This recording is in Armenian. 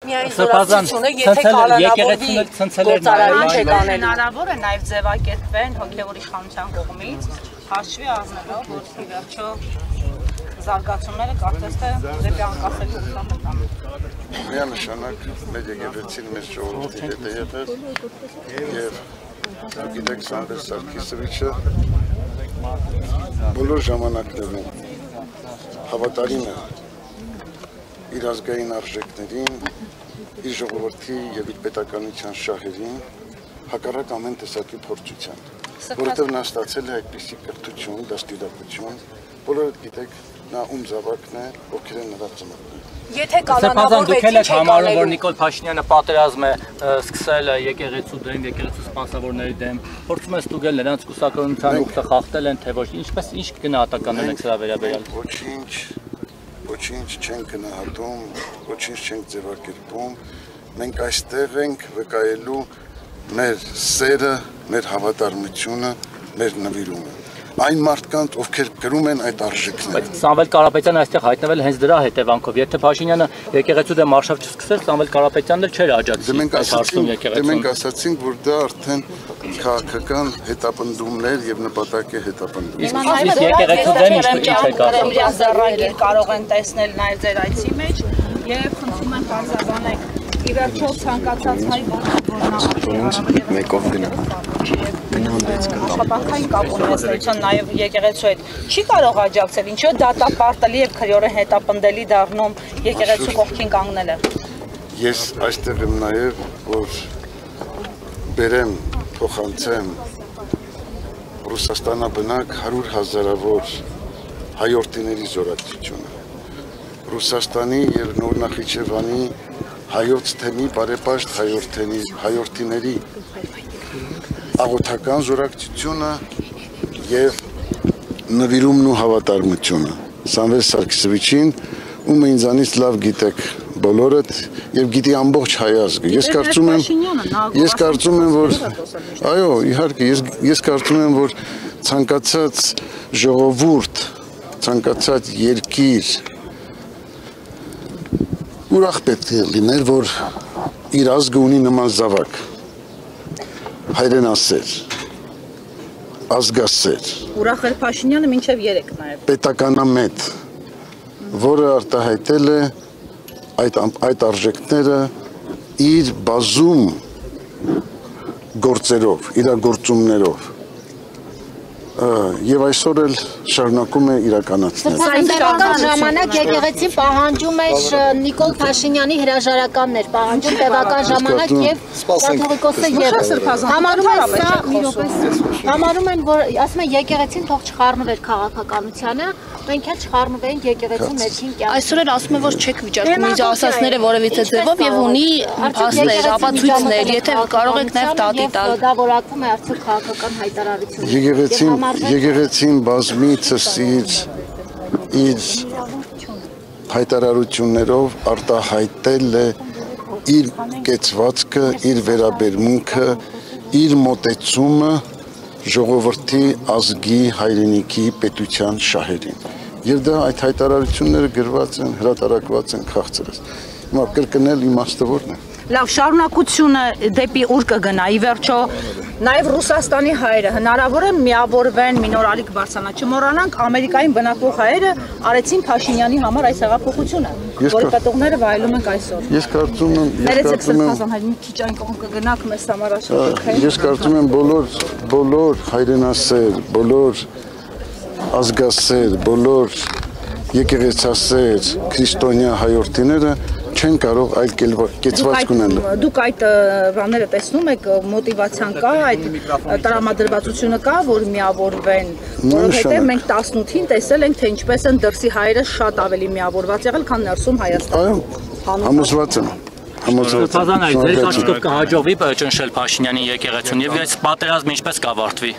Միայն զորացությունը, եթե կանոնավորվի գործարարին չեք անել։ Հնարավոր է նաև ձևակերպվեն հոգևոր իշխանության կողմից, հաշվի առնելով, որ ի վերջո զարգացումները կարծես թե դեպի անկախելու ուղղությամբ են։ Միանշանակ մեր եկեղեցին մեր ժողովրդի հետ է եղել եւ դուք գիտեք Սամվել Սարգիսովիչը բոլոր ժամանակներում հավատարիմ է իր ազգային արժեքներին, իր ժողովրդի եւ իր պետականության շահերին, հակառակ ամեն տեսակի փորձության, որովհետեւ նա ստացել է այդպիսի կրթություն, դաստիարակություն, բոլորը գիտեք նա ում զավակն է, ովքեր են նրա ծնողները։ Եթե կանոնավորվեցին չեք համարում, որ Նիկոլ Փաշինյանը պատերազմ է սկսել եկեղեցու դեմ, եկեղեցու սպանսավորների դեմ, փորձում է ստուգել նրանց կուսակցության ուղղը խախտել են, թե ոչ, ինչ գնահատական ունեք սրա վերաբերյալ։ Ոչինչ չենք գնահատում, ոչինչ չենք ձևակերպում, մենք այստեղ ենք վկայելու մեր սերը, մեր հավատարմությունը, մեր նվիրումը։ Այն մարդկանց, ովքեր կրում են այդ արժեքները։ Բայց Սամվել Կարապետյանը այստեղ հայտնվել հենց դրա հետևանքով։ Եթե Փաշինյանը եկեղեցու դեմ արշավ չսկսեր, Սամվել Կարապետյանն էլ չէր աջակցի։ Մենք ասացինք, որ դա արդեն քաղաքական հետապնդումներ եւ նպատակ է հետապնդում։ Իսկ եկեղեցու դեմ ինչ եք ասում։ Կարող են տեսնել նաև ձեր այցի մեջ եւ խնդրում եմ բարձրացնեք ի վերջո ցանկացած հայ մեկով աշխատանքային կապ ունեցնության նաև եկեղեցու հետ չի կարող աջակցել, ինչու դատապարտելի եւ քրեորեն հետապնդելի դառնում եկեղեցու կողքին կանգնելը։ Ես այստեղ եմ նաև որ բերեմ, փոխանցեմ Ռուսաստանաբնակ 100,000-ավոր հայորդիների զորակցությունը։ Ռուսաստանի եւ Նոր Նախիջևանի հայոց թեմի բարեպաշտ հայորդիների աղոթական զորակցությունը եւ նվիրումն ու հավատարմությունը Սամվել Սարգիսովիչին, ում ինձանից լավ գիտեք բոլորդ եւ գիտի ամբողջ հայ ազգը։ Ես կարծում եմ, որ այո, իհարկե, ես կարծում եմ, որ ցանկացած ժողովուրդ, ցանկացած երկիր ուրախ պետք է լիներ, որ իր ազգը ունի նման զավակ, հայրենասեր, ազգասեր, ուրախ էր Փաշինյանը մինչև 3 նաև, պետականամետ, որը արտահայտել է այդ արժեքները իր բազում գործերով, իրագործումներով եւ այսօր էլ շարունակում է իրականացնել։ Տևական ժամանակ եկեղեցին պահանջում էր Նիկոլ Փաշինյանի հրաժարականներ, պահանջում տևական ժամանակ եւ կաթողիկոսը ևս համարում են, որ ասում են եկեղեցին թող չխառնվեր քաղաքականությանը, մենք էլ չխառնվենք եկեղեցու ներքին կյանքը։ Այսօր էլ ասում են, որ չեք վիճակում իր ասածները որևիցե ձևով եւ ունի փաստեր, ապացույցներ, եթե կարող եք նաեւ դատի տալ։ Դա որակվում է արդյոք քաղաքական հայտարարություն։ Եկեղեցին բազմիցս իր հայտարարություններով արտահայտել է իր կեցվածքը, իր վերաբերմունքը, իր մոտեցումը ժողովրդի ազգի հայրենիքի պետության շահերին։ Եվ դա այդ հայտարարությունները գրված են, հրատարակված են քաղցրած։ Հիմա կրկնել իմաստը որն է։ Լավ, շարունակությունը դեպի ուր կգնա, ի վերջո նաև Ռուսաստանի հայերը հնարավոր է միավորվեն մինորալիկ բարձրանա, չմոռանանք Ամերիկային բնակվող հայերը արեցին Փաշինյանի համար այս հեղափոխությունը, որի պատողները վայելում ենք այսօր։ Ես կարծում եմ բոլոր հայրենասեր, բոլոր ազգասեր, բոլոր եկեղեցասեր, քրիստոնյա հայորդիները չեն կարող այլ կեցվածք ունենալ։ Դուք այդ բաները տեսնում եք, մոտիվացիան կա, այդ տրամադրվածությունը կա, որ միավորվեն, որովհետև մենք 18-ին տեսել ենք, թե ինչպես են դրսի հայերը շատ ավելի միավորված եղել, քան ներսում Հայաստանում։ Համոզված եմ։ Ձեր կարծիքով կհաջողվի ճնշել Փաշինյանի եկեղեցուն եւ այս պատերազմը ինչպես կավարտվի։